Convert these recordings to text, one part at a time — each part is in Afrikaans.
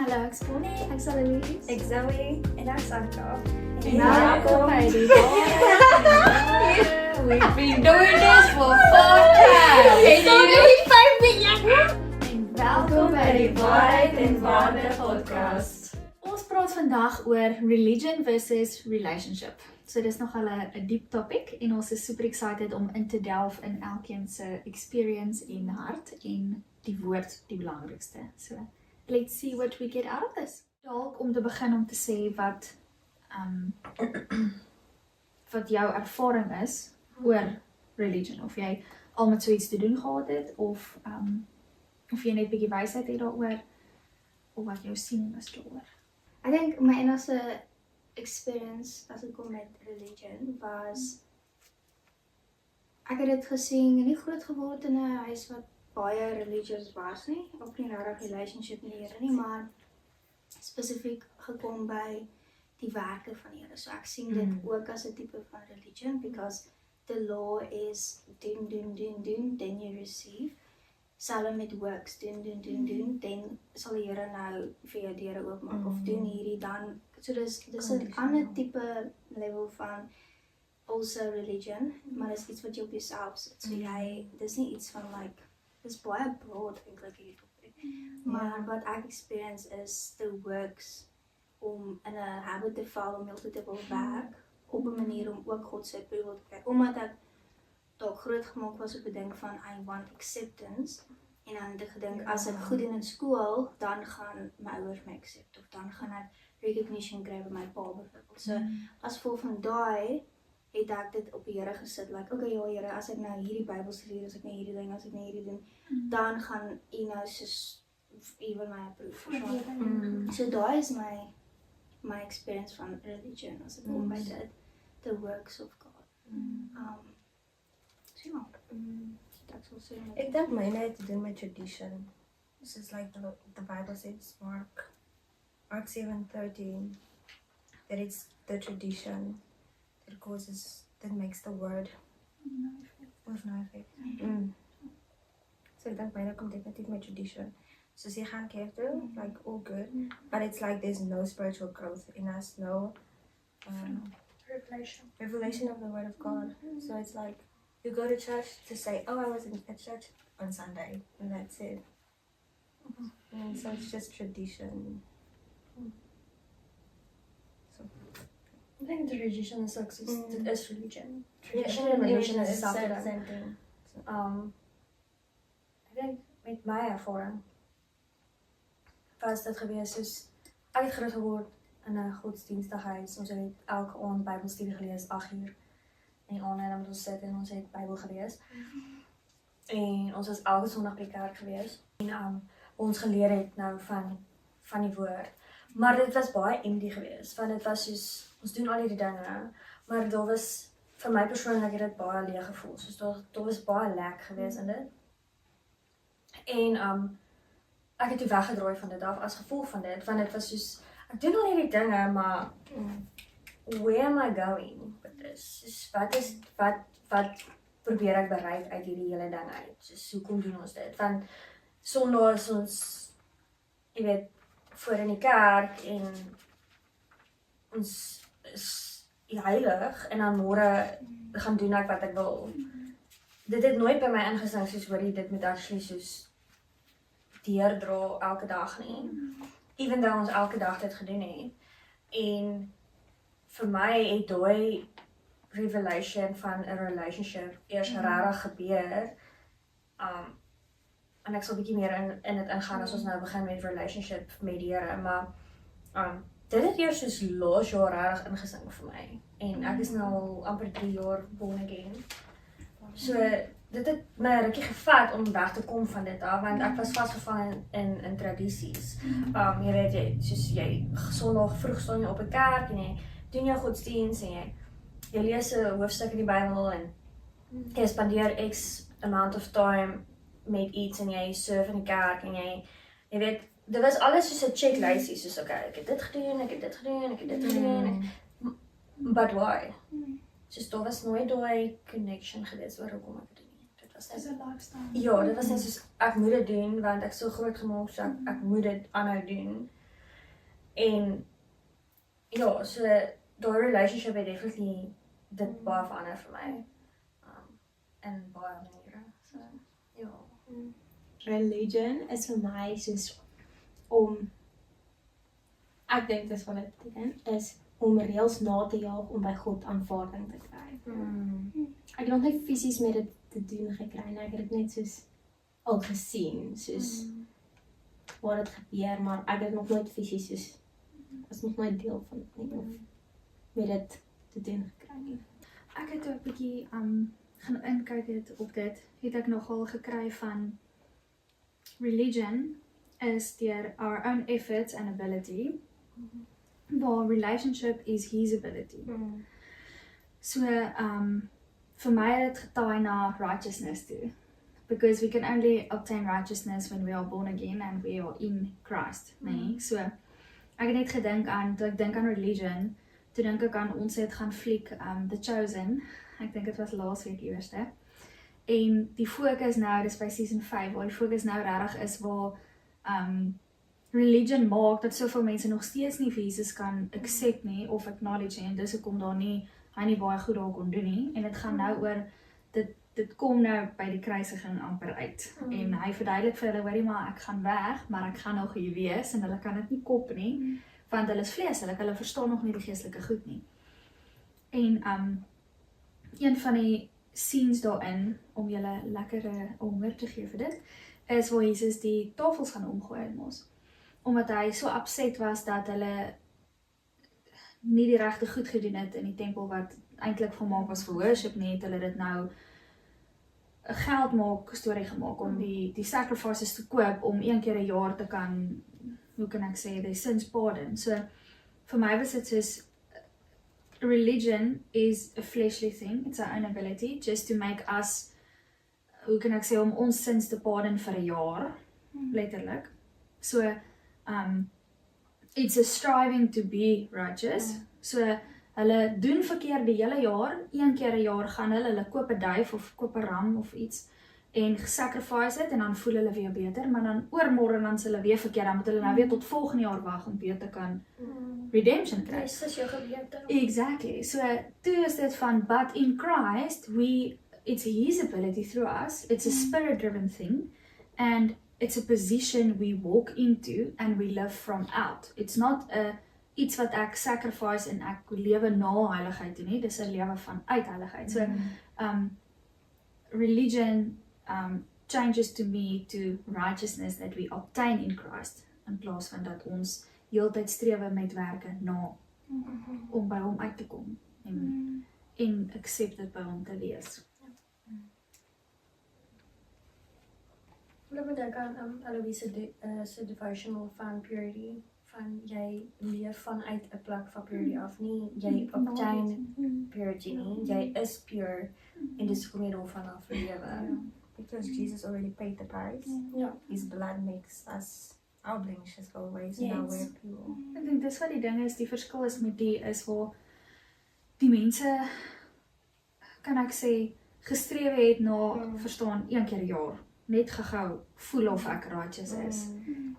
Hallo, ek's Bonnie, ek's Annelies. Ek Zoe en ek's Anka. Welkom by die We've been doing this for 4 times. En welkom by die Waarheid en Waarde podcast. Ons praat vandag oor religion versus relationship. So dis nog 'n diep topic en ons is super excited om in te delf in elkeen se experience en hart en die woord die belangrikste. So let's see what we get out of this. Dalk om te begin om te sê wat wat jou ervaring is oor religion, of jy al met so iets te doen gehad het of jy net bietjie wysheid het daaroor of wat jou siening is daaroor. I think my enigste experience as ek kom met religion was ek het dit gesien en nie groot geword in 'n huis wat baie religious was nie, ook nie regtig relationship leer nie, maar spesifiek gekom by die werke van die Here. So ek sien dit ook as 'n tipe van religion because the law is doen, then you receive. Selfs met works, doen, dan sal die Here nou vir jou deure oopmaak of doen hierdie dan. So dis 'n ander tipe level van also religion, maar dis iets wat jy op jouself sit. So jy, dis nie iets van like, dis baie broad eintlik hierdie topic. Maar wat ek experience is the works om in 'n habit te val om heeltyd te wil werk op 'n manier om ook God se approval te kry. Omdat ek dalk groot gemaak was op 'n ding van I want acceptance en dan het ek gedink as ek goed doen in skool, dan gaan my ouers my accept of dan gaan ek recognition kry by my pa byvoorbeeld. So as gevolg van daai het ek dit op die Here gesit, like okay ja Here, as ek nou hierdie Bybelstudie, as ek nou hierdie ding, as ek nou hierdie doen, dan gaan U nou soos U wil my approve. So daai is my experience van religion as ek kom by dit, the works of God. So ja, dat sal sê. Ek dink myne het te doen met tradition. This is like the Bible says, Mark 7:13, that it's the tradition that makes the word of no effect. So ek dink myne kom definitief met tradition. So jy gaan kerk toe, like all good, but it's like there's no spiritual growth in us, no revelation of the word of God. So it's like you go to church to say, oh, I was at church on Sunday, and that's it. And so it's just tradition. So I think the religion is like, it is religion. tradition and and religion is the hetzelfde. same thing. Ek dink met my ervaring was dit gewees soos ek het groot geword in 'n godsdienstige huis. Ons het elke aand Bybelstudie gelees 8 uur. In die aand het ons sit en ons het Bybel gelees. En ons was elke Sondag by die kerk gewees. En ons geleer het nou van die woord. Maar dit was baie empty gewees, want dit was soos ons doen al hierdie dinge, maar daar was vir my persoonlik het dit baie leeg gevoel. Soos daar was baie lek gewees in dit. En ek het toe weggedraai van dit af as gevolg van dit, want dit was soos ek doen al hierdie dinge, maar where am I going with this? Soos wat probeer ek bereik uit hierdie hele ding uit? Soos hoekom doen ons dit? Want Sondag is ons, jy weet, voor in die kerk en ons is heilig en dan môre gaan doen ek wat ek wil. Dit het nooit by my ingesink soos hoorie dit moet actually soos deurdra elke dag nie. Even though ons elke dag dit gedoen het. En vir my het daai revelation van 'n relationship eers regtig gebeur. En ek sal bietjie meer in dit ingaan as ons nou begin met relationship met die Here, maar dit het eers soos laas jaar regtig ingesink vir my. En ek is nou al amper 3 jaar born again. So dit het my 'n rukkie gevat om weg te kom van dit af, want ek was vasgevang in tradisies. Jy weet soos jy Sondag vroeg staan jy op 'n kerk en jy doen jou godsdiens en jy lees 'n hoofstuk in die Bybel en jy spandeer X amount of time met iets en jy serve in die kerk en jy weet, dit was alles soos 'n checklystie, soos okay, ek het dit gedoen, ek het dit gedoen, ek het dit gedoen, but why? Soos daar was nooit daai connection gewees oor hoekom ek dit doen. Dit was Dis 'n lifestyle. ja, dit was net soos ek moet dit doen want ek so groot gemaak so ek moet dit aanhou doen. En ja, so daai relationship het definitely dit baie verander vir my. In baie maniere. So ja. Religion is vir my soos om, ek dink dis wat dit beteken, is om reëls na te jaag om by God aanvaarding te kry. Ek het nog nie fisies met dit te doen gekry nie, ek het dit net soos al gesien, soos waar dit gebeur, maar ek het nog nooit fisies soos, is nog nooit deel van dit nie, of met dit te doen gekry nie. Ek het ook 'n bietjie gaan inkyk op dit, het ek nogal gekry van religion is deur our own efforts and ability, while relationship is his ability. So, vir my het dit getaai na righteousness toe. Because we can only obtain righteousness when we are born again and we are in Christ, nee? So, ek het net gedink aan, toe ek dink aan religion, toe dink ek aan, ons het gaan fliek, The Chosen, ek dink dit was laasweek eerste, en die fokus nou, dis by season 5, waar die fokus nou regtig is waar, religion maak, dat soveel mense nog steeds nie vir Jesus kan accept nie, of acknowledge nie, en dis hoekom daar nie, hy nie baie goed daar kon doen nie, en dit gaan nou oor, dit kom nou by die kruisiging amper uit, en hy verduidelik vir hulle, hoorie maar, ek gaan weg, maar ek gaan nog hier wees, en hulle kan dit nie kop nie, want hulle is vleeslik, hulle verstaan nog nie die geestelike goed nie. En, een van die scenes daarin, om julle lekkere honger te gee vir dit, is waar Jesus die tafels gaan omgooi in ons. Omdat hy so upset was dat hulle nie die regte goed gedoen het in die tempel wat eintlik gemaak was vir worship nie, het hulle dit nou 'n geld maak storie gemaak om die sacrifices te koop om een keer 'n jaar te kan, hoe kan ek sê, die sins pardon. So vir my was dit soos religion is a fleshly thing, it's our own ability just to make us, hoe kan ek sê, om ons sins te pardon vir 'n jaar, letterlik. So it's a striving to be righteous. So hulle doen verkeerd die hele jaar, een keer 'n jaar gaan hulle koop 'n duif of koop 'n ram of iets en sacrifice dit en dan voel hulle weer beter, maar dan oormôre dan hulle weer verkeerd, dan moet hulle nou weer tot volgende jaar wag om weer te kan redemption kry. Dis is jou gewete. Exactly. So toe is dit van, but in Christ, it's his ability through us, it's a spirit-driven thing, and it's a position we walk into and we live from out. It's not iets wat ek sacrifice en ek lewe na heiligheid toe nie, dis 'n lewe van uit heiligheid. So, religion changes to me to righteousness that we obtain in Christ, in plaas van dat ons heeltyd strewe met werke na, om by hom uit te kom, en accepted by hom te wees. Ek moet dink aan Aloise se devotional van purity, van jy leef vanuit 'n plek van purity af, nie jy obtain purity nie, jy is pure, en dis hoe jy daarvan af lewe. Because Jesus already paid the price. Ja. His blood makes us, our blemishes go away, so now we're pure. Ek dink dis wat die ding is, die verskil is met die is waar die mense, kan ek sê, gestrewe het na, verstaan, een keer 'n jaar, net gehou, voel of ek righteous is,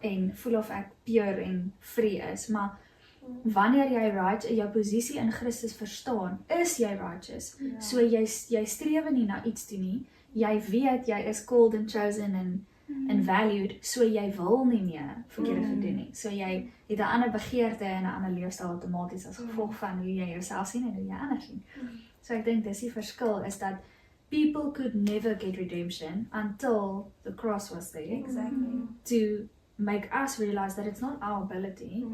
en voel of ek pure en free is, maar wanneer jy jou posisie in Christus verstaan, is jy righteous, so jy strewe nie na iets toe nie, jy weet jy is called and chosen and valued, so jy wil nie meer verkeerde goed doen nie, so jy het 'n ander begeerte en 'n ander leefstyl outomaties as gevolg van hoe jy jouself sien en hoe jy ander sien. So ek dink dis die verskil, is dat people could never get redemption until the cross was there. Exactly. To make us realize that it's not our ability,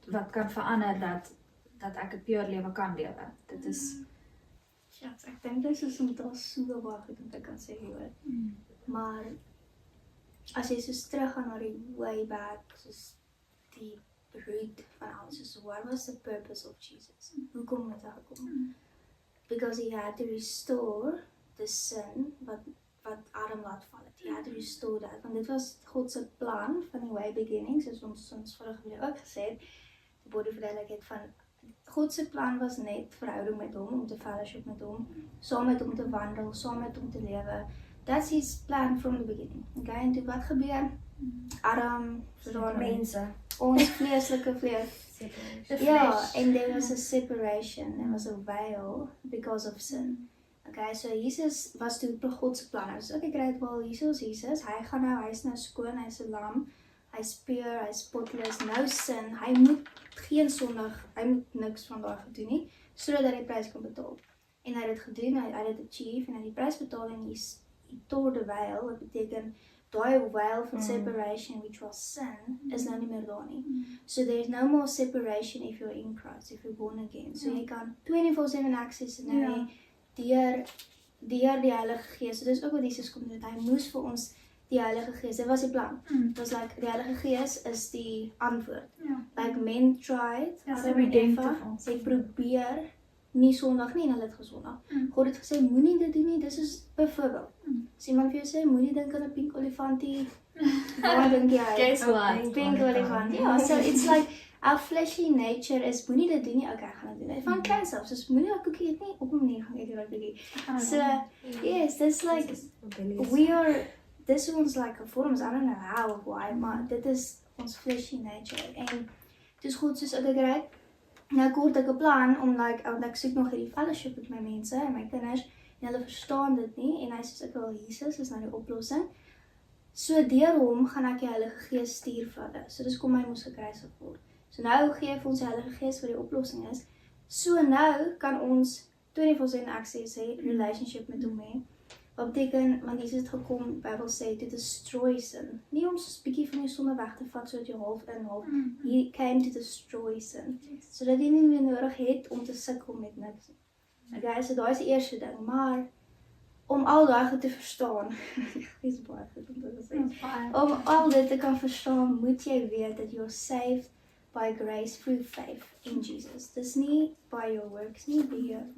wat kan verander dat ek 'n pure lewe kan lewe. Dit is, Ja, ek dink dit is om daar so baie goed om te kan sê hoor. Maar as jy soos teruggaan na die way back, soos die root van alles, soos what was the purpose of Jesus? Hoekom het hy gekom? Because he had to restore the sin wat Adam laat val het. He had to restore that. Want dit was God se plan van die way beginning, soos ons vorige video ook gesê het, die body verduidelik het van God se plan was net verhouding met hom, om te fellowship met hom, saam met hom te wandel, saam met hom te lewe. That's his plan from the beginning. Okay, en toe wat gebeur? Adam, verstaan my? Mense. Ons vleeslike vlees. Separation. The Ja, flesh. and there was a separation, there was a veil because of sin. Okay, so Jesus was toe op God se plan. So okay, great, well, Jesus, hy gaan nou, hy's nou skoon, hy's 'n lam, hy's pure, hy's spotless, no sin. Hy moet geen sondig, hy moet niks van daai gedoen nie, sodat hy die prys kan betaal. En hy het dit gedoen, hy het dit achieve en hy het die prys betaal en hy tore the veil, wat beteken daai veil van separation which was sin is nou nie meer daar nie. So there's no more separation if you're in Christ, if you're born again. So jy kan 24/7 access nou hê deur die Heilige Gees. So dis ook wat Jesus kom doen. Hy moes vir ons die Heilige Gees. Dit was die plan. It was like die Heilige Gees is die antwoord. Ja. Like men tried, That's Adam the en Eva, redemptive also. het probeer nie sondig nie en hulle het gesondig. God het gesê moenie dit doen nie. Dis is byvoorbeeld. As iemand vir jou sê moenie dink aan 'n pink olifantie. Waar dink jy? Guess what? Pink olifant. Ja, so it's like our fleshy nature is moenie dit doen nie. Okay, ek gaan dit doen. Van klein selfs, soos moenie daai koekie eet nie. Op 'n manier gaan eet jy daai koekie. So yes, that's like we are this one's like a forms. I don't know how or why, maar dit is ons fleshy nature. En dis goed soos ek kry. Nou kort ek 'n plan om like want ek soek nog hierdie fellowship met my mense en my kinders en hulle verstaan dit nie en hy sê ek wil Jesus is nou die oplossing. So deur hom gaan ek die Heilige Gees stuur vir hulle. So dis kom hy moes gekruisig word. So nou gee hy vir ons die Heilige Gees wat die oplossing is. So nou kan ons 24/7 access hê, relationship met hom hê. Wat beteken, want Jesus het gekom, Bybel sê, to destroy sin. Nie om soos bietjie van jou sonde weg te vat, sodat jy half in, half. He came to destroy sin. Sodat jy nie meer nodig het om te sukkel met niks. Okay, so daai is die eerste ding, maar om al daai goed te verstaan, dis baie goed om te sê. Om al dit te kan verstaan, moet jy weet dat you're saved by grace through faith in Jesus. Dis nie by your works nie,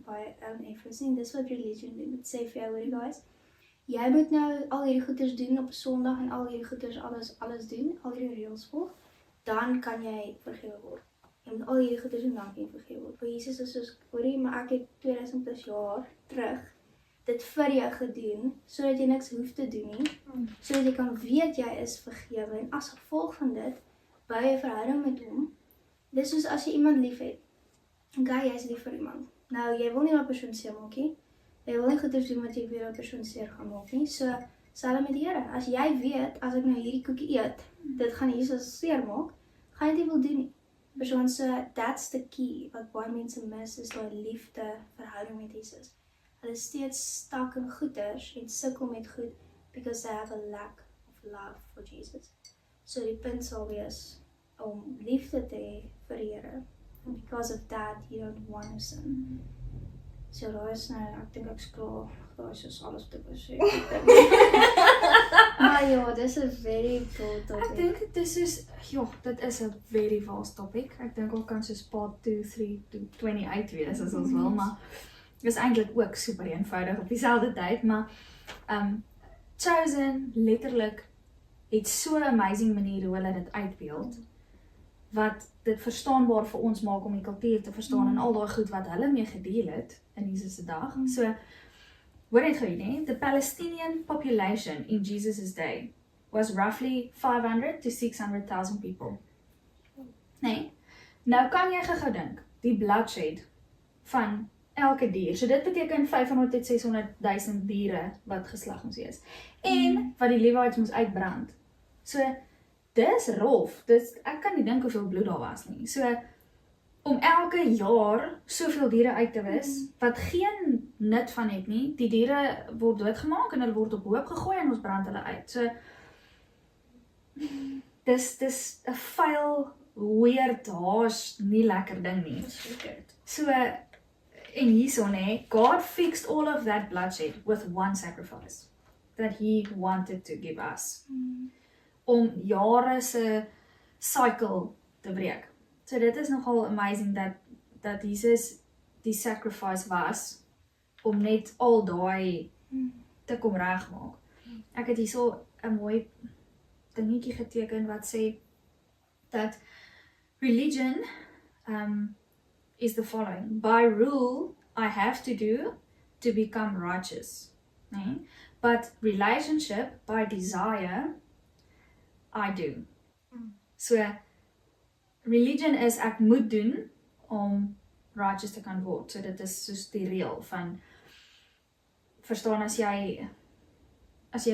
by own efforts nie. Dis wat religion doen. Dit sê vir jou, hoorie guys, jy moet nou al hierdie goeders doen op 'n Sondag en al hierdie goeders alles doen, al hierdie reëls volg, dan kan jy vergewe word. Jy moet al hierdie goeders doen, dan kan jy vergewe word. Vir Jesus is soos, hoorie, maar ek het 2000 plus jaar terug dit vir jou gedoen, sodat jy niks hoef te doen nie, sodat jy kan weet jy is vergewe, en as gevolg van dit, bou jy 'n verhouding met hom. Dis soos as jy iemand lief het, okay, jy is lief vir iemand. Nou, jy wil nie daai persoon seer maak nie, jy wil nie goeders doen wat jy weer daai persoon seer gaan maak nie, so, selfs met die Here, as jy weet, as ek nou hierdie koekie eet, dit gaan Jesus seer maak, gaan jy dit nie wil doen nie. Persoon, so, that's the key, wat baie mense mis, is daai liefde, verhouding met Jesus. Hulle is steeds stak in goeders en sukkel met goed because they have a lack of love for Jesus. So die punt sal wees om liefde te hê vir die Here. And because of that, you don't want to sin. So daar is nou, ek dink ek's klaar. Daar is soos alles te sê. Maar ja, dis 'n very cool Ek topic. dink dit is soos, dit is 'n very vast topic. Ek dink ons kan soos part 2, 3 to 28 wees as ons wil, maar dit is eintlik ook super eenvoudig op dieselfde tyd, maar Chosen letterlik het so 'n amazing manier hoe hulle dit uitbeeld, wat dit verstaanbaar vir ons maak om die kultuur te verstaan en al daai goed wat hulle mee gedeel het in Jesus se dag. So, hoor net gou nie, the Palestinian population in Jesus' day was roughly 500 to 600,000 people. Nee, nou kan jy gou dink, die bloodshed van elke dier. So dit beteken 500 tot 600,000 diere wat geslag moes wees. En wat die Levites moes uitbrand. So dis rof. Ek kan nie dink hoeveel bloed daar was nie. So om elke jaar soveel diere uit te wis wat geen nut van het nie. Die diere word doodgemaak en hulle word op hoop gegooi en ons brand hulle uit. So dis 'n vuil, weird, haas, nie lekker ding nie. So en hierson God fixed all of that bloodshed with one sacrifice that he wanted to give us. Om jare se cycle te breek. So dit is nogal amazing dat Jesus die sacrifice was om net al daai te kom regmaak. Ek het hierso 'n mooi dingetjie geteken wat sê dat religion is the following. By rule, I have to do to become righteous. Nee? But relationship, by desire, I do. Mm. So religion is ek moet doen om righteous te kan word. So dit is soos die reël van verstaan as jy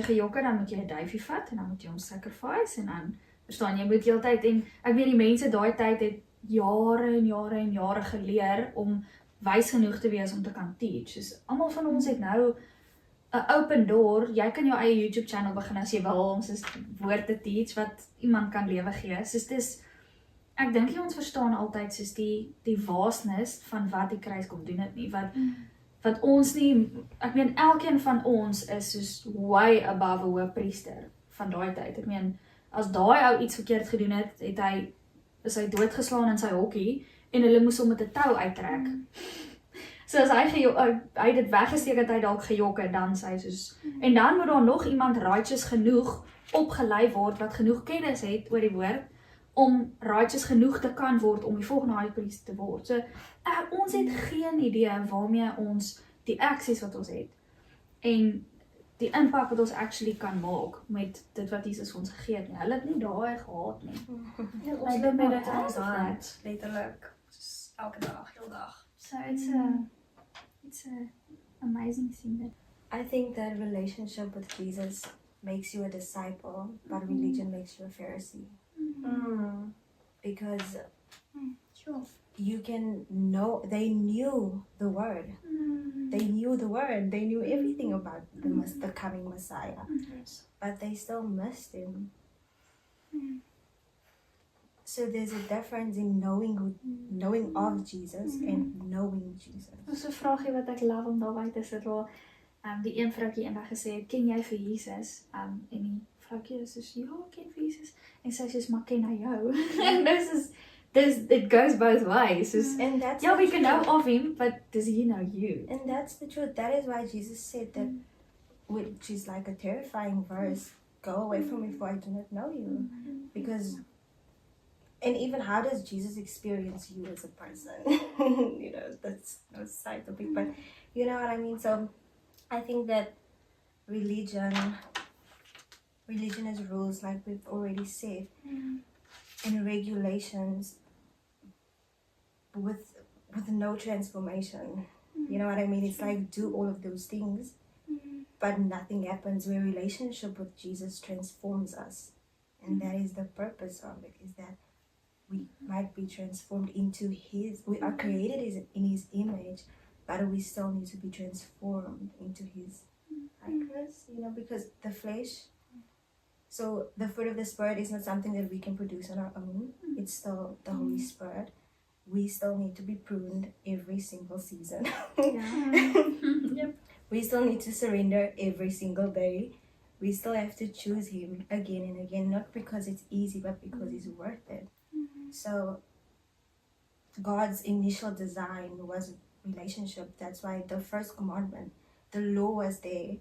gejokker, dan moet jy 'n duifie vat en dan moet jy hom sacrifice en dan verstaan jy moet heeltyd en ek weet die mense daai tyd het jare en jare en jare geleer om wys genoeg te wees om te kan teach. Dus almal van ons het nou 'n open door. Jy kan jou eie YouTube channel begin as jy wil om soos woord te teach wat iemand kan lewe gee. Soos dis ek dink nie ons verstaan altyd soos die vastness van wat die kruis kom doen het nie. Wat ons nie, ek meen elkeen van ons is soos way above 'n hoëpriester van daai tyd. Ek meen as daai ou iets verkeerd gedoen het, is hy doodgeslaan in sy hokkie en hulle moes hom met 'n tou uittrek. So as hy dit weggesteek het, hy dalk gejok het, dan sy soos en dan moet daar nog iemand righteous genoeg opgelei word wat genoeg kennis het oor die woord om righteous genoeg te kan word om die volgende high priest te word. So ons het geen idee waarmee ons die access wat ons het en die impak wat ons actually kan maak met dit wat Jesus ons gegee het nie. Hulle het nie daai gehad nie. Ons loop met dit in ons hand, letterlik, soos elke dag, heel dag. So it's a amazing thing that I think that relationship with Jesus makes you a disciple, but religion makes you a Pharisee. Because Sure. you can know, they knew the word. They knew the word. They knew everything about the coming Messiah. Yes. But they still missed him. So there's a difference in knowing of Jesus and knowing Jesus. Dis 'n vraagie wat ek love om daarby te sit waar die een vroukie eendag gesê het, ken jy vir Jesus? En die vroukie is soos, ja, ek ken vir Jesus. En sy sê, maar ken hy jou? En it goes both ways. Soos, And that's yeah, the we can know truth. of him, but does he know you? And that's the truth. That is why Jesus said that, which is like a terrifying verse, go away from me for I do not know you. Because, and even how does Jesus experience you as a person? You know, that's a side topic, but you know what I mean? So I think that religion is rules, like we've already said, and regulations with no transformation. You know what I mean? It's like do all of those things, but nothing happens. Where relationship with Jesus transforms us, and that is the purpose of it, is that we might be transformed into we are created in his image, but we still need to be transformed into his likeness, you know, because the flesh, so the fruit of the Spirit is not something that we can produce on our own. It's still the Holy Spirit. We still need to be pruned every single season. Yep. We still need to surrender every single day. We still have to choose him again and again, not because it's easy, but because it's worth it. So God's initial design was relationship. That's why the first commandment, the law was there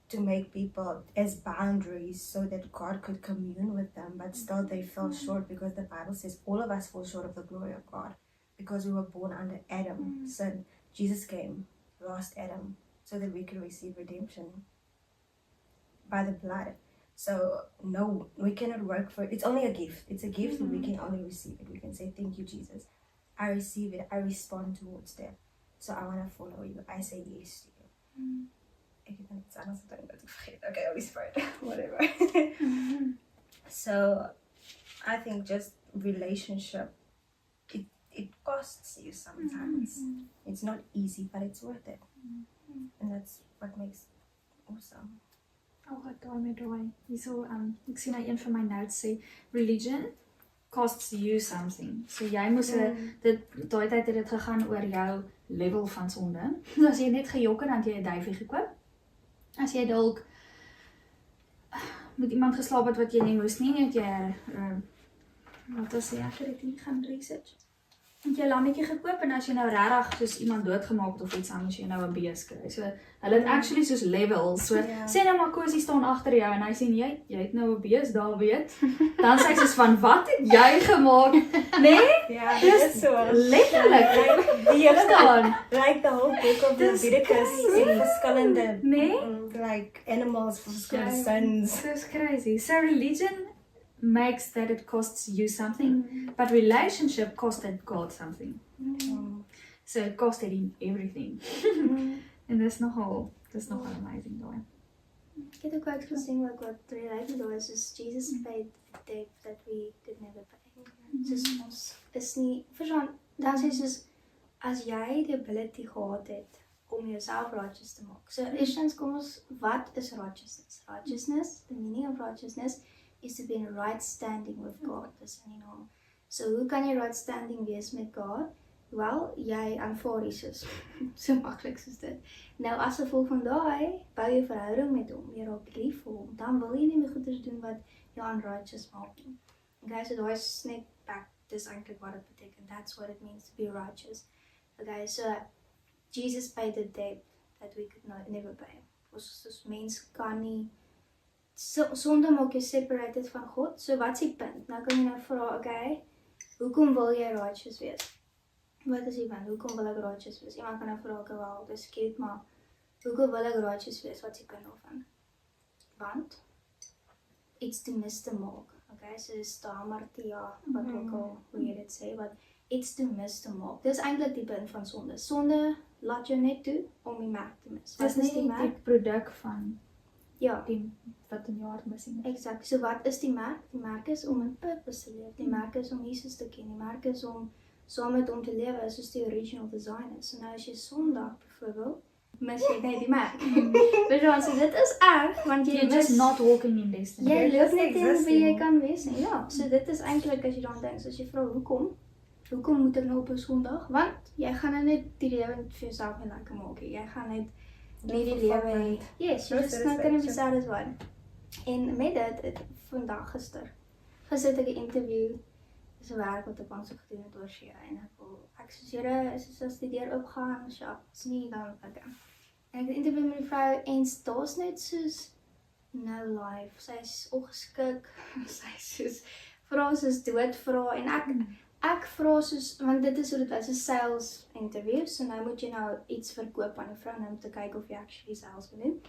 to make people as boundaries so that God could commune with them, but still they fell short, because the Bible says all of us fall short of the glory of God because we were born under Adam's sin. Jesus came, lost Adam, so that we could receive redemption by the blood. So no, we cannot work for it. It's only a gift. It's a gift and we can only receive it. We can say, thank you, Jesus. I receive it. I respond towards that. So I want to follow you. I say yes to you. Ek het iets anders gedink dat ek vergeet. Okay, Holy Spirit, whatever. So I think just relationship, it costs you sometimes. It's not easy, but it's worth it. And that's what makes it awesome. Ek daai. Hierso ek sien nou een van my notes sê religion costs you something. So jy moes daai tyd het dit gegaan oor jou level van sonde. So as jy net gejok het, dan het jy 'n duifie gekoop. As jy dalk met iemand geslaap het wat jy nie moes nie, het jy wat was jy ek het dit nie gaan research. het jy lammetjie gekoop en as jy nou regtig soos iemand doodgemaak het of iets anders jy nou 'n bees kry. So hulle het actually soos levels. So Ja. sê nou maar Cosie staan agter jou en hy sê jy het nou 'n bees daar weet. Dan sê hy soos van wat het jy gemaak? Nee, Ja, dis dit is so. letterlik. Die hele Staan. like the whole book of Dis Leviticus in verskillende Nee? like animals for verskillende Ja. sons. That's crazy. So religion makes that it costs you something, but relationship costed God something. So it costed him everything. And that's nogal amazing though. Ek het ook uit gesien wat related was, is Jesus paid a debt that we could never pay. Soos ons is nie, verstaan, dan sê soos, as jy die ability gehad het om jouself righteous te maak. So eerstens kom ons, wat is righteousness? Righteousness, the meaning of righteousness is to be in right standing with God. Dis in die naam. So hoe kan jy right standing wees met God? Wel, jy aanvaar Jesus. So maklik soos dit. Nou as gevolg van daai, bou jy verhouding met hom, jy raak lief vir hom, dan wil jy nie meer goeders doen wat jou unrighteous maak nie. Okay, so daai is net back, dis eintlik wat dit beteken. That's what it means to be righteous. Okay, so Jesus paid the debt that we could never pay. Ons mens kan nie sonde maak jou separated van God. So wat is die punt? Nou kan jy nou vra, okay, hoekom wil jy righteous wees? Wat is die punt? Hoekom wil ek righteous wees? Iemand kan nou vra, okay, wel, dis cute, maar hoekom wil ek righteous wees? Wat is die punt daarvan? Want iets te mis te maak. Okay, so dis damartia, wat ook al hoe jy dit sê, wat iets te mis te maak. Dis eintlik die punt van sonde. Sonde laat jou net toe om die merk te mis. Dis Wat is nie die produk van Ja, die wat in jou hart missing is. exact. So wat is die merk? Die merk is om 'n purpose te leef. Die merk is om Jesus te ken. Die merk is om saam met hom te lewe soos die original design is. So nou as jy Sondag byvoorbeeld, mis jy net die merk. Verstaan, so dit is erg want jy You're just mis not walking in destiny. jy You're loop just net in wie jy existing. kan wees nie. Ja, so dit is eintlik as jy dan dink, as jy vra hoekom moet ek nou op 'n Sondag? Want jy gaan nou net die lewe vir jouself nie lekker maak nie. Jy gaan net nie die lewe hê. Yes, jy No just not gonna be satisfaction. satisfied. En met dit, vandag gister het ek 'n interview, dis 'n werk wat ek aansoek gedoen het oor Shea en ek soos Here, is as die deur oopgaan, ja, as nie dan okay. En ek het 'n interview met die vrou en daar's net soos no life. Sy's ongeskik. Sy's soos vra soos doodvra en ek vra soos want dit is hoe dit is 'n sales interview, so nou moet jy nou iets verkoop aan die vrou om te kyk of jy actually sales wil doen.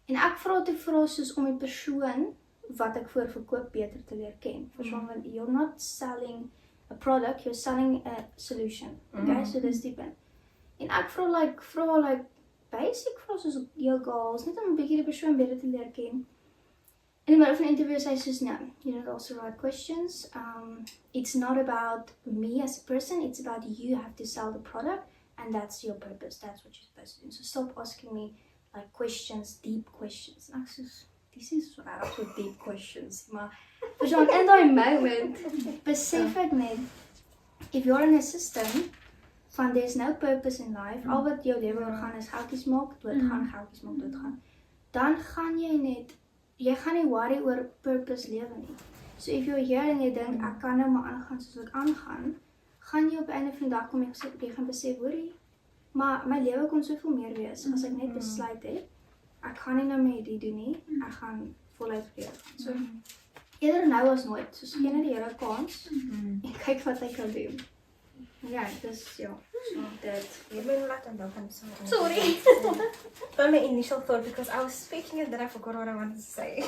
En ek vra soos om die persoon wat ek voor verkoop beter te leer ken. Verstaan, want you're not selling a product, you're selling a solution. Okay, so dis die punt. En ek vra like basic vra soos jou goals, net om 'n bietjie die persoon beter te leer ken. In the middle of an interview, I says, no, you don't ask the right questions. It's not about me as a person, it's about you have to sell the product, and that's your purpose. That's what you're supposed to do. So stop asking me like questions, deep questions. And I says, this is what I ask with deep questions. Maar verstaan, in that moment, besef ek net, if you're in a system, van there's no purpose in life, al wat jou lewe oor gaan is geldjies maak, doodgaan, dan gaan jy gaan nie worry oor purpose lewe nie. So if you're here en jy dink ek kan nou maar aangaan soos ek aangaan, gaan jy op 'n einde van die dag kom jy gaan besef, hoorie, maar my lewe kon soveel meer wees as ek net besluit het, ek gaan nie nou meer dit doen nie, ek gaan voluit lewe gaan. So eerder nou as nooit, so gee net die Here 'n kans en kyk wat hy kan doen. Ja, dis ja, so dit. You mean like I'm not Sorry. But my initial thought, because I was speaking and then I forgot what I wanted to say.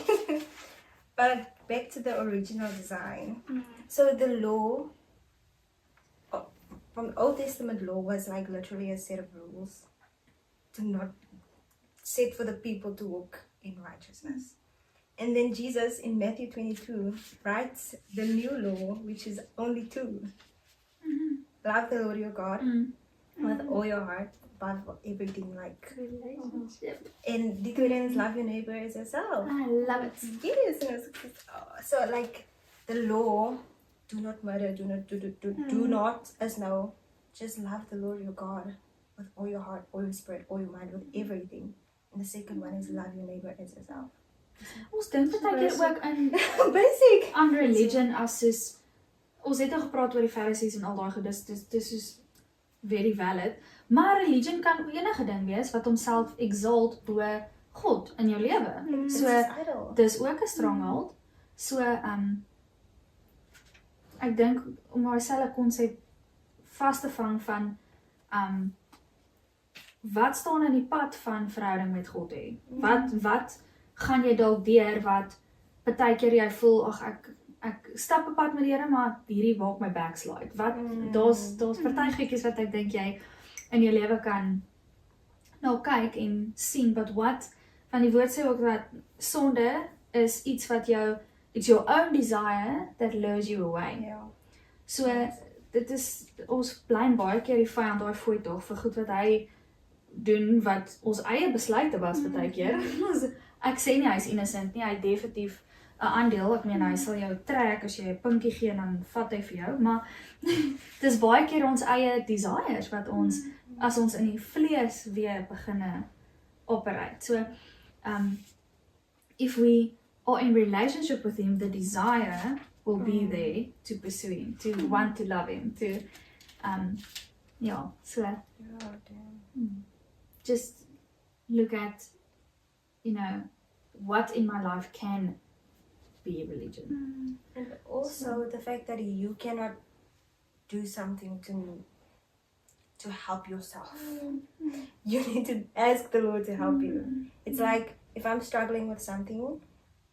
But back to the original design. So the law, from the Old Testament law, was like literally a set of rules to not set for the people to walk in righteousness. And then Jesus in Matthew 22 writes the new law, which is only two. Love the Lord your God with all your heart, above everything, like. Relationship. And the tweede is love your neighbor as yourself. I love it. Yes, and so like the law, do not murder, do not, as now, just love the Lord your God with all your heart, all your spirit, all your mind, with everything. And the second one is love your neighbor as yourself. Ons dink baie keer ook in Basic. aan religion as soos ons het al gepraat oor die Pharisees en al daai goed, dis is very valid. Maar religion kan enige ding wees wat homself exalt bo God in jou lewe. So dis ook 'n stronghold. So ek dink om myself konsep vas te vang van wat staan in die pad van verhouding met God hê? Wat gaan jy dalk deur wat partykeer jy voel ag ek stap 'n pad met die Here, maar hierdie maak my backslide. Wat daar's party goedjies wat ek dink jy in jou lewe kan nou kyk en sien, but what van die woord sê ook dat sonde is iets wat it's your own desire that lures you away. Ja. So dit is ons blame baie keer die vyand daai fooi tog vir goed wat hy doen wat ons eie besluite was baie keer. Ek sê nie hy's innocent nie, hy het definitief 'n aandeel. Ek meen hy sal jou trek as jy 'n pinkie gee dan vat hy vir jou, maar dis baie keer ons eie desires wat ons as ons in die vlees weer beginne operate. So if we are in relationship with him, the desire will be there to pursue him, to want to love him, to so Ja, damn. just look at, what in my life can be religion. And also the fact that you cannot do something to help yourself. You need to ask the Lord to help you. It's like if I'm struggling with something,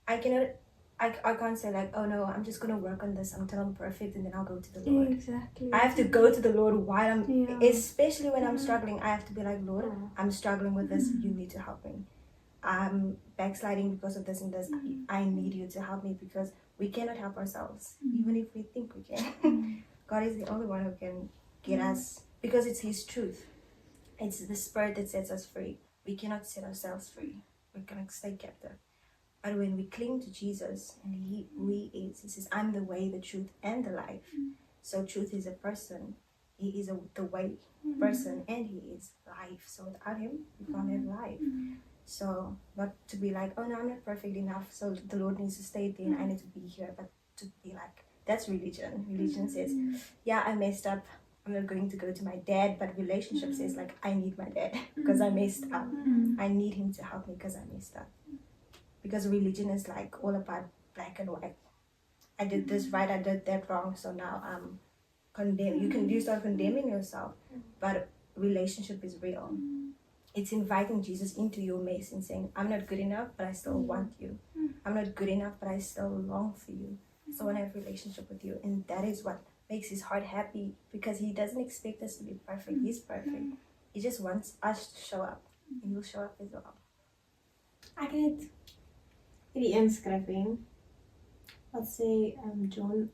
I can't say like, oh no, I'm just gonna work on this until I'm perfect and then I'll go to the Lord. Exactly. I have to go to the Lord while I'm, Yeah. especially when I'm struggling, I have to be like, Lord, I'm struggling with this, you need to help me. I'm backsliding because of this and this. I need you to help me because we cannot help ourselves, even if we think we can. God is the only one who can get us, because it's His truth. It's the Spirit that sets us free. We cannot set ourselves free. We're gonna stay captive. But when we cling to Jesus and He says, I'm the way, the truth, and the life. So truth is a person. He is the way person, and He is life. So without Him, we can't have life. So not to be like, oh no, I'm not perfect enough, so the Lord needs to stay there and I need to be here. But to be like, that's religion. Religion says, yeah, I messed up. I'm not going to go to my dad. But relationship says like, I need my dad because I messed up. I need him to help me because I messed up. Because religion is like all about black and white. I did this right, I did that wrong, so now I'm condemned. You start condemning yourself, but relationship is real. It's inviting Jesus into your mess and saying, I'm not good enough, but I still want you. I'm not good enough, but I still long for you. So I want to have a relationship with you, and that is what makes His heart happy, because He doesn't expect us to be perfect. He's perfect. He just wants us to show up, and You'll show up as well. Ek het hierdie inskrywing wat sê John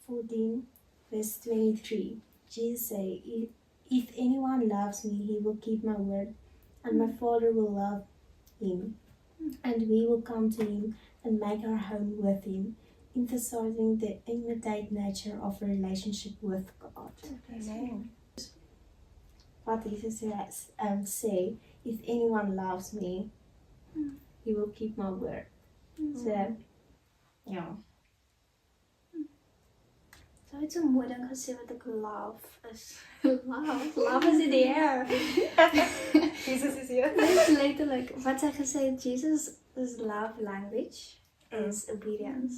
14 verse 23. Jesus say, if anyone loves me, he will keep my word, and my Father will love him, and we will come to him and make our home with him, emphasizing the intimate nature of a relationship with God. Amen. Wat Jesus sê, if anyone loves me, he will keep my word. So, ja. So het so mooi ding gesê wat ek love is. Love is in the air. Jesus is here. Letterlik. Wat sy gesê het, Jesus' love language is obedience.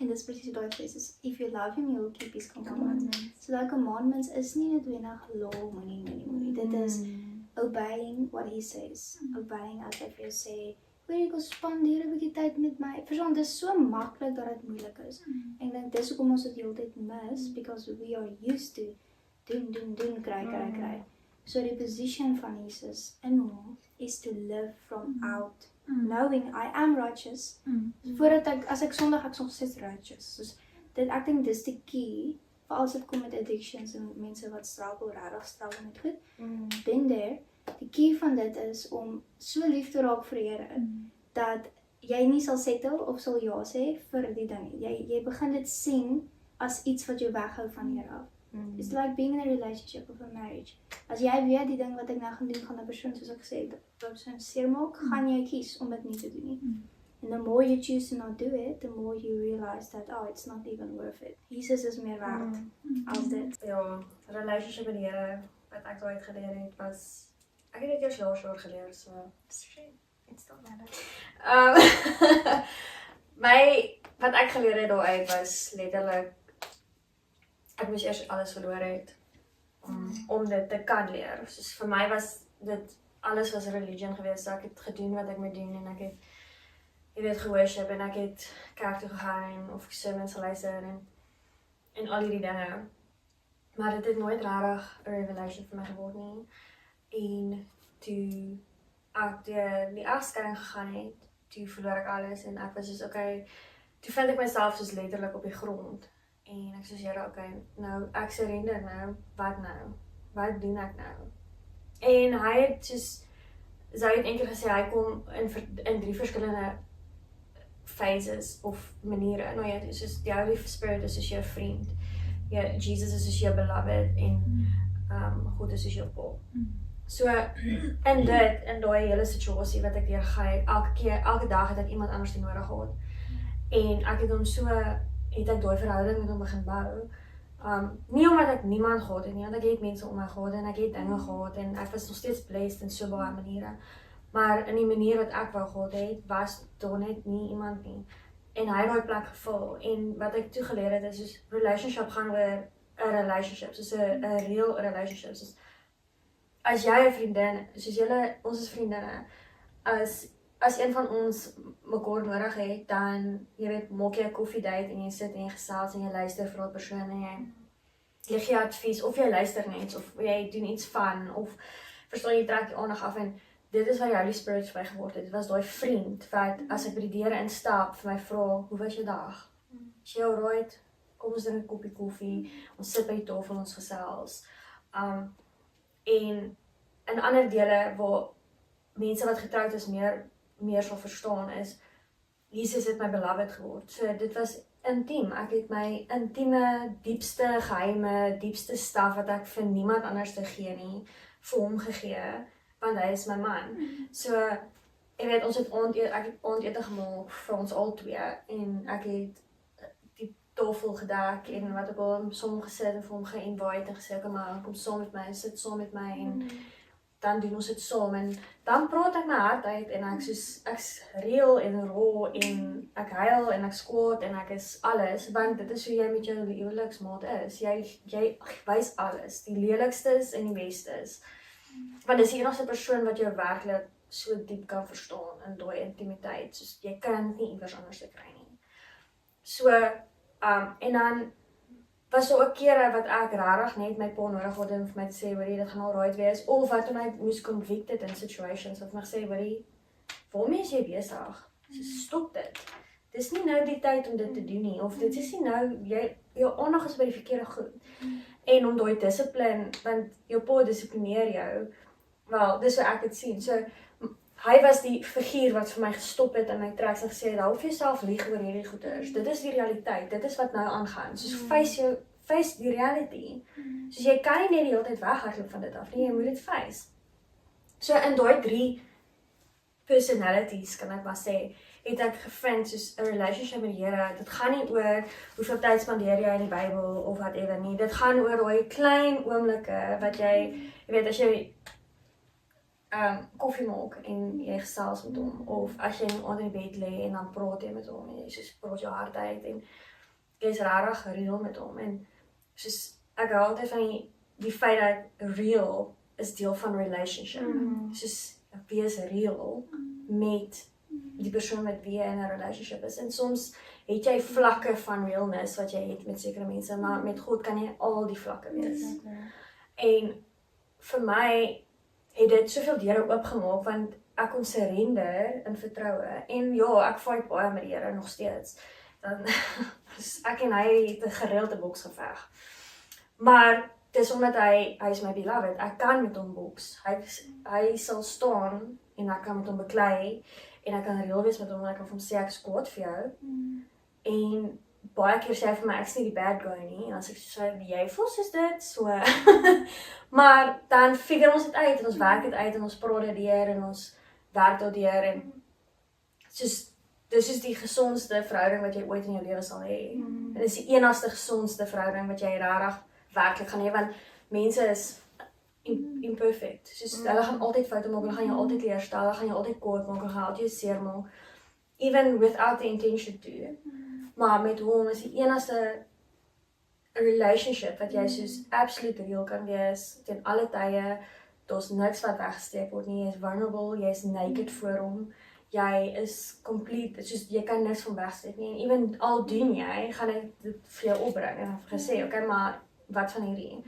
En dis presies daai phrases. If you love him, you will keep his commandments. So daai commandments is nie noodwendig law, moenie. Dit is obeying what he says. Obeying as hy vir jou sê, weet ek, spandeer 'n bietjie tyd met my. Verstaan, dis so maklik dat dit moeilik is. En ek dink dis hoekom ons dit heeltyd mis, because we are used to doen, kry. So die position van Jesus in hom is to live from out, knowing I am righteous. Voordat as ek sondig, ek is nog steeds righteous. So ek dink dis die key vir as dit kom met addictions en mense wat regtig struggle met goed. Been there. Die key van dit is om so lief te raak vir die Here dat jy nie sal settle of sal ja sê vir die ding nie. Jy begin dit sien as iets wat jou weghou van die Here af. It's like being in a relationship of a marriage. As jy weet die ding wat ek nou gaan doen, gaan 'n persoon soos ek gesê het, wat persoon seermaak, gaan jy kies om dit nie te doen nie. And the more you choose to not do it, the more you realize that, oh, it's not even worth it. Jesus is meer waard as dit. Ja, relationship met die Here wat ek daai geleer het was ek het dit eers laas jaar geleer, so It's still matter. Wat ek geleer het daaruit was letterlik ek moes eers alles verloor het om dit te kan leer. Soos vir my was dit alles was religion geweest. So ek het gedoen wat ek moet doen en ek het jy weet geworship en ek het kerk toe gegaan en of sermons geluister en al hierdie dinge. Maar dit het nooit regtig 'n revelation vir my geword nie. En toe ek deur die egskeiding gegaan het, toe verloor ek alles en ek was soos okay, toe vind ek myself soos letterlik op die grond. En ek soos Here, okay, nou ek surrender nou, wat nou? Wat doen ek nou? En hy het soos Zoe het eendag gesê hy kom in 3 verskillende phases of maniere. Nou ja, soos die Holy Spirit is soos jou vriend. Ja, Jesus is soos jou beloved en God is soos jou pa. So in daai hele situasie wat ek deurgaan, elke dag het ek iemand anders die nodig gehad. En ek het hom het ek daai verhouding met hom begin bou. Nie omdat ek niemand gehad het nie, want ek het mense om my gehad en ek het dinge gehad en ek was nog steeds blessed in so baie maniere. Maar in die manier wat ek wou gehad het, was daar net nie iemand nie. En hy het daai plek gevul. En wat ek toe geleer het is soos relationship gaan oor 'n relationship, soos 'n real relationship. Soos as jy 'n vriendin, soos ons is vriendinne, as een van ons mekaar nodig het, dan jy weet, maak jy 'n koffiedייט en jy sit en jy gesels en jy luister vir daai persoon en jy gee advies of jy luister net of jy doen iets van of verstaan jy trek die aandag af en dit is wat die Holy Spirit vir my geword het. Dit was daai vriend wat as ek by die deure instap vir my vra, hoe was jou dag? Is jy alright? Kom ons drink 'n koppie koffie, ons sit by die tafel ons gesels. En in ander dele waar mense wat getroud is meer sal verstaan is, Jesus het my beloved geword. So dit was intiem. Ek het my intieme, diepste geheime, diepste staf wat ek vir niemand anders te gee nie, vir hom gegee, want hy is my man. So, jy weet, ek het aandete gemaak vir ons al twee en ek het die tafel gedek en wat ook al saam gesit en vir hom ge-invite en gesê, kom saam met my, sit saam met my en dan doen ons dit saam en dan praat ek my hart uit en ek's real en raw en ek huil en ek skwaad en ek is alles, want dit is hoe jy met jou huweliksmaat is. Jy wys alles, die lelikstes en die bestes. Want dis die enigste persoon wat jou werklik so diep kan verstaan in daai intimiteit, soos jy kan dit nie iewers anders kry nie. So, en dan was daar ook kere wat ek regtig net my pa nodig gehad en vir my te sê, hoorie, dit gaan alright wees, of wat toen hy moes convicted in situations, of my gesê, hoorie, waarmee is jy besig? So, stop dit. Dis nie nou die tyd om dit te doen nie, of dit is nie nou, jou aandag is by die verkeerde goed. En om daai dissipline, want jou pa dissiplineer jou, wel, dis hoe ek het sien, so, hy was die figuur wat vir my gestop het in my tracks en gesê, hou vir jouself lieg oor hierdie goeders, dit is die realiteit, dit is wat nou aangaan, soos face die reality, soos jy kan nie net die hele tyd weghardloop van dit af nie, jy moet dit face. So in daai 3 personalities, kan ek maar sê, het ek gevind, soos 'n relationship met die Here, dit gaan nie oor hoeveel tyd spandeer jy in die Bybel of whatever nie, dit gaan oor daai klein oomblikke wat jy weet, as jy koffie maak en jy gesels met hom, of as jy onder die bed lê en dan praat jy met hom, en jy soos praat jou hart uit, en jy is rarig real met hom, en soos, ek hou altyd van die feit dat real is deel van relationship, soos, wees real met die persoon met wie jy in 'n relationship is, en soms het jy vlakke van realness wat jy het met sekere mense, maar met God kan jy al die vlakke wees. En vir my het dit soveel deure oopgemaak, want ek kon surrender in vertroue, en ja, ek fight baie met die Here nog steeds, dan, ek en hy het 'n gereelde boksgeveg, maar, dis omdat hy is my beloved, ek kan met hom boks, hy sal staan, en ek kan met hom beklei, en ek kan real wees met hom, en ek kan vir hom sê, ek is kwaad vir jou, en baie keer sê hy vir my, ek is nie die bad guy nie, en as ek sê, jy voel soos dit, so, maar dan figure ons dit uit, en ons werk dit uit, en ons praat dit deur, en ons werk dit deur, en soos, dis is die gesondste verhouding wat jy ooit in jou lewe sal hê. En dis die enigste gesondste verhouding wat jy regtig werklik gaan hê, want mense is imperfect. Soos hulle gaan altyd foute maak, hulle gaan jou altyd leerstel, hulle gaan jou altyd kwaad maak, hulle gaan altyd jou seer maak, even without the intention to. Maar met hom is die enigste relationship wat jy soos absoluut real kan wees teen alle tye. Daar's niks wat weggesteek word nie, jy is vulnerable, jy is naked voor hom. Jy is complete, soos jy kan niks van wegsteek nie. En even al doen jy, gaan hy dit vir jou opbring. En ek het gesê, okay, maar wat van hierdie?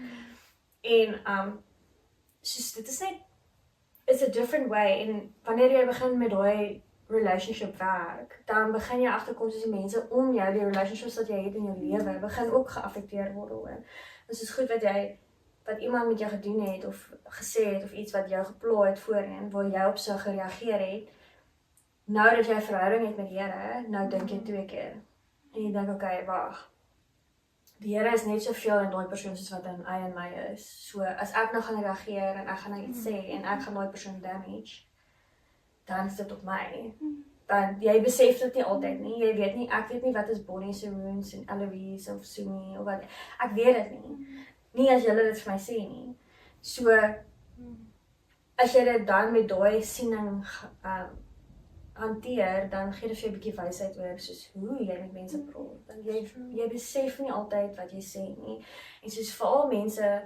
En soos dit is net, it's a different way. En wanneer jy begin met daai relationship werk, dan begin jy agterkom soos die mense om jou, die relationships wat jy het in jou lewe, begin ook geaffekteer word daaroor. Dit is goed wat iemand met jou gedoen het of gesê het of iets wat jou gepla het voorheen, waar jy op so gereageer het. Nou dat jy 'n verhouding het met die Here, nou dink jy 2 keer. En jy dink, okay, wag. Die Here is net soveel in daai persoon soos wat hy in my is. So as ek nou gaan reageer en ek gaan nou iets sê en ek gaan daai persoon damage, dan is dit op my. Want jy besef dit nie altyd nie. Jy weet nie, ek weet nie wat is Bonnie se wounds en Eloise of Sumi of wat. Ek weet dit nie. Nie as julle dit vir my sê nie. So as jy dit dan met daai siening hanteer, dan gee dit vir jou 'n bietjie wysheid oor soos hoe jy met mense praat. Want jy besef nie altyd wat jy sê nie. En soos veral mense,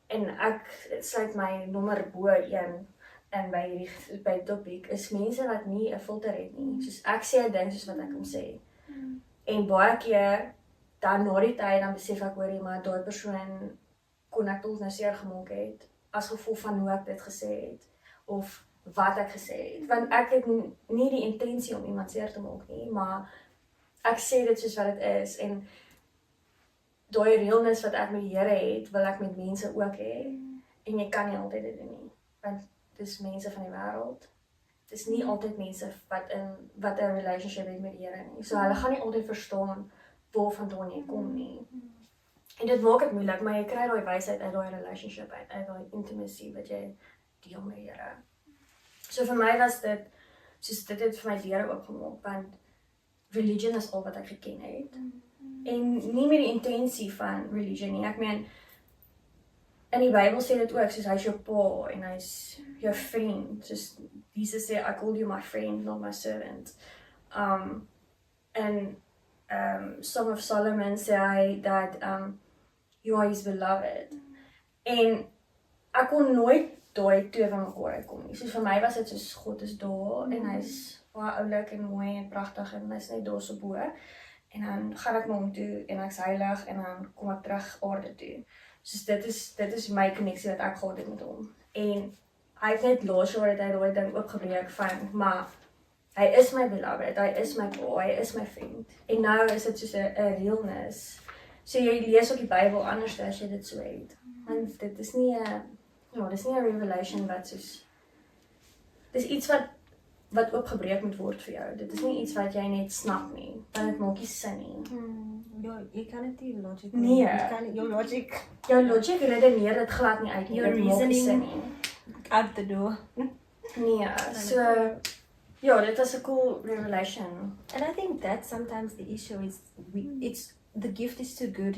en ek sluit my nommer bo 1 en by topic, is mense wat nie 'n filter het nie. Soos ek sê 'n ding soos wat ek hom sê. En baie keer dan na die tyd dan besef ek hoorie, maar daai persoon kon ek tot nou seer gemaak het as gevolg van hoe ek dit gesê het of wat ek gesê het. Want ek het nie die intensie om iemand seer te maak nie, maar ek sê dit soos wat dit is en daai realness wat ek met die Here het, wil ek met mense ook hê. En jy kan nie altyd dit doen nie, want dis mense van die wêreld. Dis nie altyd mense wat 'n relationship het met die Here nie. So hulle gaan nie altyd verstaan waarvandaan jy kom nie. En dit maak dit moeilik, maar jy kry daai wysheid uit daai relationship uit daai intimacy wat jy deel met die Here. So vir my was dit, soos dit het vir my deure oopgemaak, want religion is al wat ek geken het. En nie met die intensie van religion nie. Ek meen, in die Bybel sê dit ook, soos hy is jou pa en hy is jou vriend. Soos Jesus sê, I call you my friend, not my servant. Song of Solomon sê hy dat you are his beloved. En ek kon nooit daai twee van mekaar uitkom nie. Soos vir my was dit soos God is daar en hy is baie oulik en mooi en pragtig en hy is net daar so bo. En dan gaan ek na hom toe en ek's heilig en dan kom ek terug aarde toe. Soos dit is my koneksie wat ek gehad het met hom. En hy het net laas jaar het hy daai ding opgebreek van, maar hy is my beloved, hy is my pa, hy is my vriend. En nou is dit soos 'n realness. So jy lees ook die Bybel anders as jy dit so het. Want dit is nie 'n revelation wat soos, dis iets wat opgebreek moet word vir jou. Dit is nie iets wat jy net snap nie, want dit maak nie sin nie. You can't do logic. Nee. Jou logic redeneer dit glad nie uit nie. Your Dit maak nie sin reasoning. nie. Out the door. Nee, so ja, dit was 'n cool revelation. And I think that sometimes the issue is the gift is too good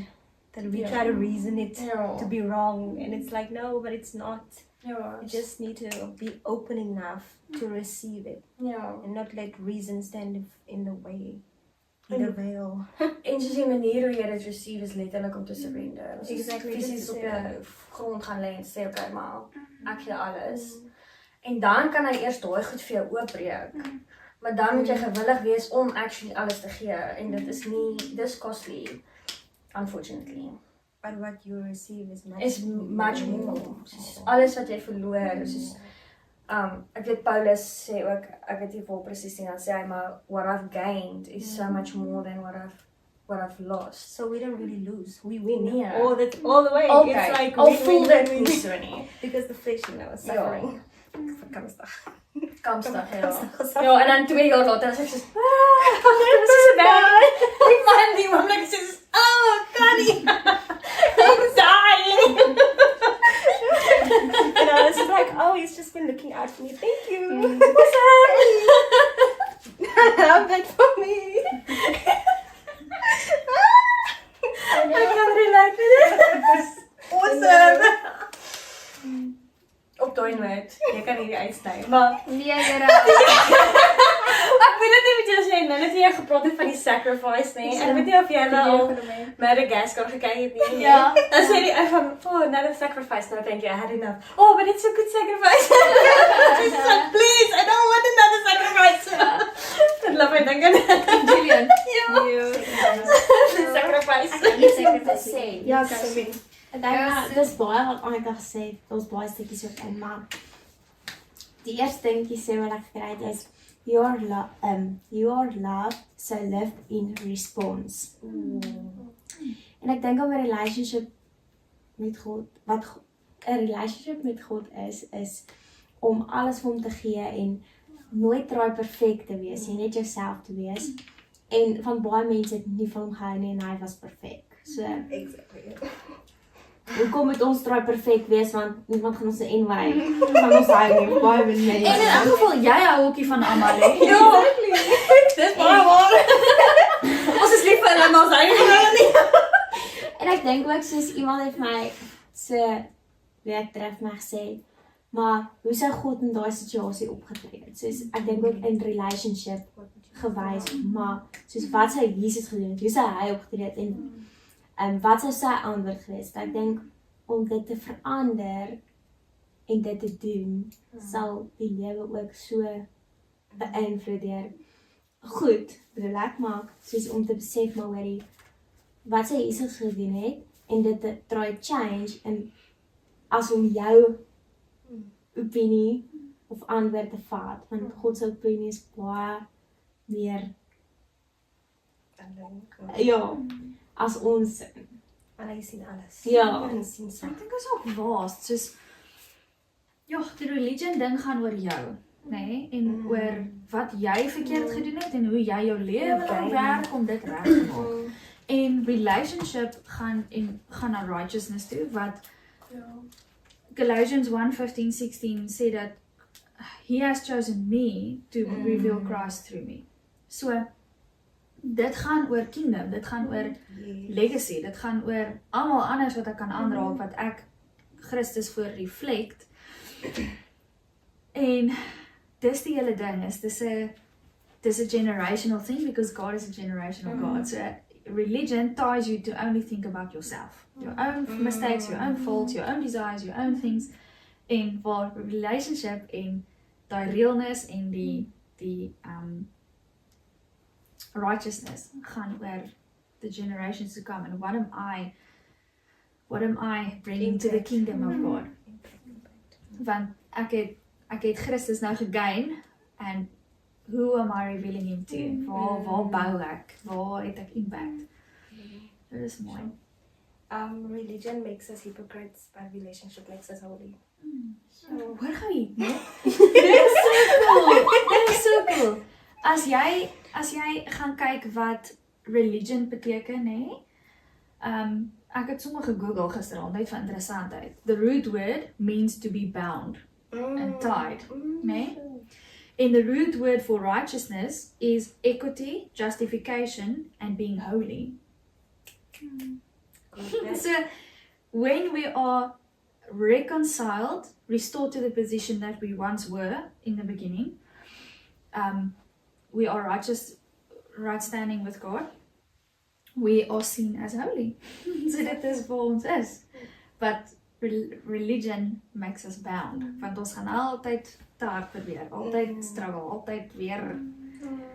that we Yeah. try to reason it Ja. to be wrong, and it's like no, but it's not. Ja, You just need to be open enough to receive it ja. and not let reason stand in the way. In the veil. En soos die manier hoe jy dit receive is letterlik om te surrender. Soos Exactly, Fisies dit op is, jou grond gaan lê en sê, okay, maar ek gee alles. En dan kan hy eers daai goed vir jou oopbreek. Maar dan moet jy gewillig wees om actually alles te gee. En dit is nie, dis costly, unfortunately. But what you receive is Much more. Soos alles wat jy verloor, soos ek weet Paulus sê ook, ek weet nie waar presies nie, dan sê hy maar what I've gained is so much more than what I've lost. So we don't really lose. We win Nee. all the way. Okay, It's like al win, voel win, dit win, nie win. so nie. Because the flesh, is suffering. Kamsdag. Kamsdag, ja. Kamsdag. Ja, en dan 2 jaar later is ek soos, dit is so bad. Die man die oomblik is soos, kan nie. I'm dying. And I was just like, oh, he's just been looking out for me. Thank you. What's up? Love it for me. I can relate to this. Awesome. Op daai noot, jy kan hierdie uitsny, maar Nee, Gerard. ek weet dit nie met jou sê, nou dat jy gepraat het van die sacrifice nie. Ek weet nie of jy nou al Madagascar gekyk het nie. Ja. Dan sê die ou van, oh, another sacrifice, nou denk jy, I had enough. Oh, but it's a good sacrifice. She's like, please, I don't want another sacrifice. Ek love my dink aan Julian. sacrifice. Ek kan nie seker te sê. Ja, okay. Ek dink dis baie wat Annika gesê het, daar's baie stukkies ook in, maar die eerste dingetjie sê wat ek gekry het is you are loved, so live in response. En ek dink om 'n relationship met God, wat 'n relationship met God is om alles vir hom te gee en nooit try perfek te wees, jy net jouself te wees. En van baie mense het nie van hom gehou nie en hy was perfek. So Exactly. hoekom moet ons try perfek wees want niemand gaan ons inwy van ons hou nie baie mense. En in elk geval, jy hou ookie van almal, hè? Ja, dis baie waar. Ons is lief vir hulle, maar ons hou nie van hulle nie. En ek dink ook soos iemand het my so week terug my gesê, maar hoe sou God in daai situasie opgetree het? Soos ek dink ook in relationship gewys, maar soos wat sou Jesus gedoen het? Hoe sou hy opgetree het en wat sou sy antwoord gewees? Ek dink om dit te verander en dit te doen, sal die lewe ook so beïnvloed deur goed, bedoel ek maak, soos om te besef maar hoorie, wat sy Jesus gedoen het, en dit te try change, en as om jou opinie of antwoord te vat, want God se opinie is baie meer, ja, as ons, En hy sien alles. Ja. En hy sien so. Ek dink is ook waas, soos ja, die religion ding gaan oor jou, nê? En oor wat jy verkeerd gedoen het en hoe jy jou lewe wil werk om dit reg te maak. En relationship gaan na righteousness toe, wat Galatians 1:15-16 sê dat he has chosen me to reveal Christ through me. So dit gaan oor kingdom, dit gaan oor legacy, dit gaan oor almal anders wat ek kan aanraak, wat ek Christus voor reflect. En dis die hele ding, dis a generational thing, because God is a generational God. So religion ties you to only think about yourself, your own mistakes, your own faults, your own desires, your own things. En waar relationship en die realness en die righteousness gaan oor the generations to come, and what am I bringing to the kingdom of God? Want ek het Christus nou gegain, and who am I revealing him to? Waar bou ek? Waar het ek impact? Dit is mooi. Religion makes us hypocrites, but relationship makes us holy. Hoor gou hier, né? Dit is so cool. Dit is so cool. As jy gaan kyk wat religion beteken, hè? Ek het sommer gegoogel gisteraand, net van interessantheid. The root word means to be bound and tied, né? And the root word for righteousness is equity, justification, and being holy. So when we are reconciled, restored to the position that we once were in the beginning, we are righteous, right standing with God. We are seen as holy. So dit is vir ons is. But religion makes us bound. Want ons gaan altyd te hard probeer, altyd struggle, altyd weer.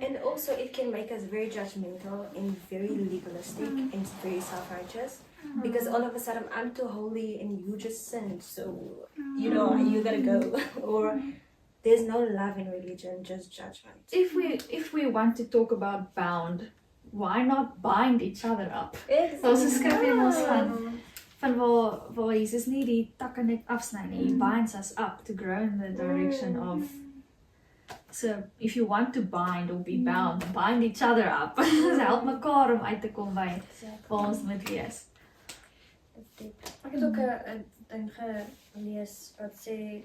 And also it can make us very judgmental and very legalistic and very self-righteous. Because all of a sudden I'm too holy and you just sinned, so you know you gotta go. Or there's no love in religion, just judgment. If we want to talk about bound, why not bind each other up? Exactly. Ons skryf in ons van waar Jesus nie die takke net afsny nie, he binds us up to grow in the direction of. So if you want to bind or be bound, bind each other up. Ons help mekaar om uit te kom by waar ons moet wees. Ek het ook 'n ding gelees wat sê,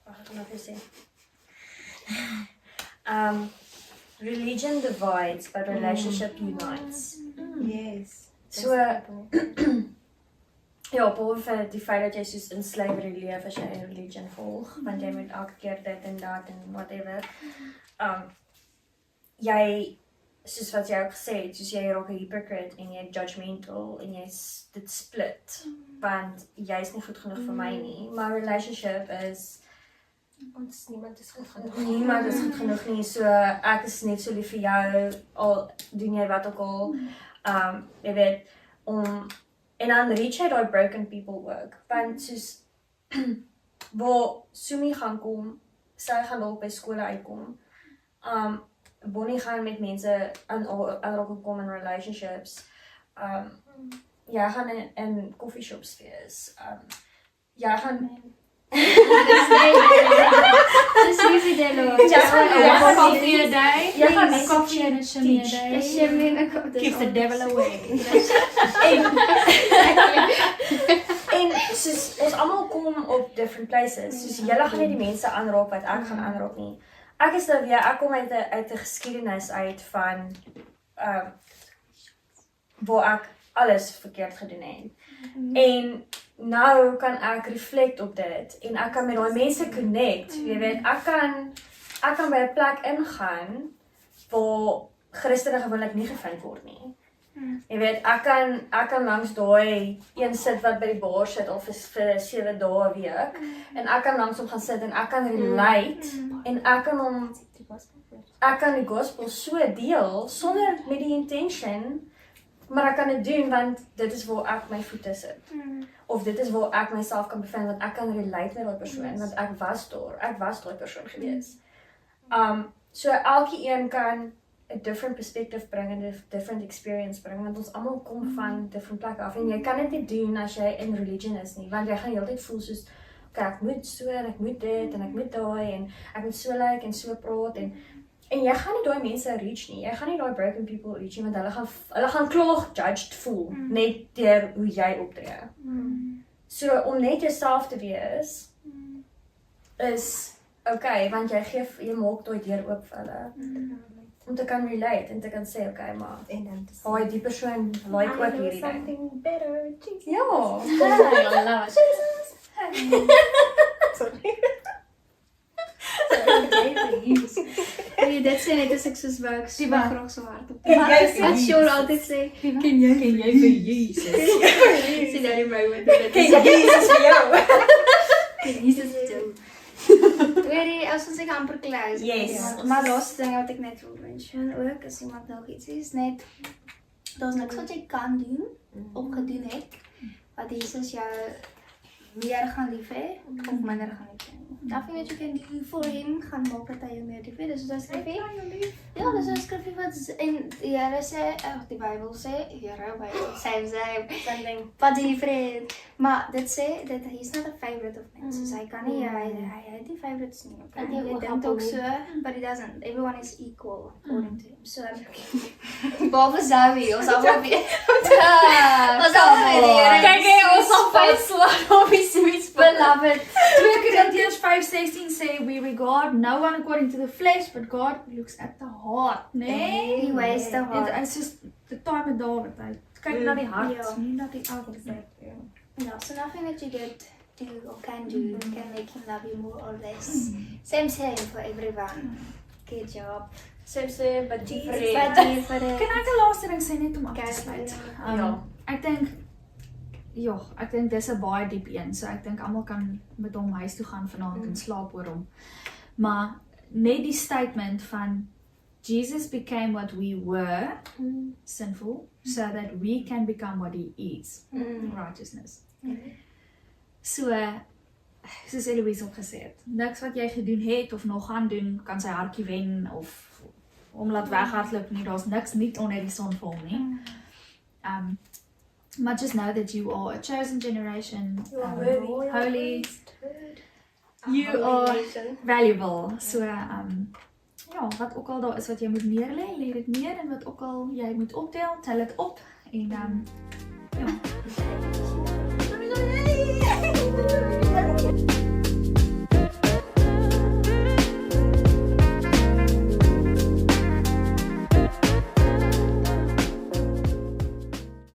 wag ek moet sê. religion divides, but relationship unites. Yes. So, ja, behalwe die feit dat jy soos in slavery leef as jy 'n religion volg, want jy moet elke keer dit en dat en whatever. Jy, soos wat jy ook gesê het, soos jy raak 'n hypocrite en jy judgmental en dit split, want jy's nie goed genoeg vir my nie, maar relationship is Ons niemand is goed genoeg. niemand is goed genoeg nie, so ek is net so lief vir jou, al doen jy wat ook al, jy weet, en dan reach jy daai broken people ook, want soos, waar Sumi gaan kom, sy gaan dalk by skole uitkom, Bonnie gaan met mense aanraking kom in relationships, jy gaan in coffee shops wees, jy gaan Dis nie vir die Lord. Ja, One gaan coffee a day. Jy gaan a mense coffee and a shimmy a As day. jy meen ek Keep the devil away. En soos ons almal kom op different places. Soos julle gaan nie die mense aanraak wat ek gaan aanraak nie. Ek is nou weer, ek kom uit 'n geskiedenis uit van waar ek alles verkeerd gedoen het. En nou kan ek reflect op dit en ek kan met daai mense connect. Jy weet, ek kan by 'n plek ingaan waar Christene gewoonlik nie gevind word nie. Jy weet, ek kan langs daai een sit wat by die bar sit al vir 7 dae 'n week en ek kan langs hom gaan sit en ek kan relate en ek kan die gospel so deel sonder met die intention, maar ek kan dit doen want dit is waar ek my voete sit. Of dit is waar ek myself kan bevind want ek kan relate met daai persoon want ek was daai persoon gewees. So elkeen kan 'n different perspective bring en 'n different experience bring want ons almal kom van different plekke af en jy kan dit nie doen as jy in religion is nie want jy gaan heeltyd voel soos okay, ek moet so en ek moet dit en ek moet daai en ek moet so lyk en so praat en jy gaan nie daai mense reach nie. Jy gaan nie daai broken people reach nie want hulle gaan klaar judged voel net deur hoe jy optree. So om net jouself te wees is okay want jy maak daai deur oop vir hulle. Om te kan relate en te kan sê okay, maar En dan te daai die persoon like ook hierdie ding. something better. Jesus. Ja. Sorry. Jy dit sê net as ek soos werk, so wat? graag so hard op. Jy Wat sure altyd sê, Ken jy vir Jesus? sê nou nie my woord dit. Jesus vir jou. Jesus doen. Hoorie, as ons seker amper close. Yes. Maar laaste ding wat ek net wil mention ook, as iemand nog iets is, net daar's niks wat jy kan doen of gedoen het wat Jesus jou meer gaan lief hê of minder gaan lief hê. Nothing that you can do for him gaan maak dat hy jou meer lief het. Dis soos 'n skrifgie. Ja, dis 'n skrifgie wat en die Here sê, die Bybel sê, Something. wat die vriend. Maar dit sê dat he's not a favorite of men. So hy kan nie hy het nie favorites nie. Okay? Hy het Hy ook dink appel ook nie. so, but he doesn't. Everyone is equal according to him. So behalwe Zoe, ons almal weet. Ons almal weet die Here. Kyk jy ons al 5 slag op die sweet spot. Beloved. 2 Corinthians 5:16 say we regard no one according to the flesh, but God looks at the heart. Nee. He weighs the heart. It's just the time met David. Hy kyk na die hart, Ja. nie na die outer. No, so nothing that you did do or can do can make him love you more or less. Same for everyone. Good job. Sê but different. But you for Kan the ek 'n laaste ding sê net om af te Okay, sluit? Ja. Ek dink dis 'n baie diep een. So ek dink almal kan met hom huis toe gaan vanaand en slaap oor hom. Maar net die statement van Jesus became what we were, sinful, so that we can become what he is, righteousness. So, soos Eloise ook gesê het, niks wat jy gedoen het of nog gaan doen, kan sy hartjie wen of hom laat weghardloop nie. Daar's niks nie onder die son vir hom nie. But just know that you are a chosen generation, holy, you are valuable. So, ja, wat ook al daar is wat jy moet neerlê, lê dit neer en wat ook al jy moet optel, tel dit op en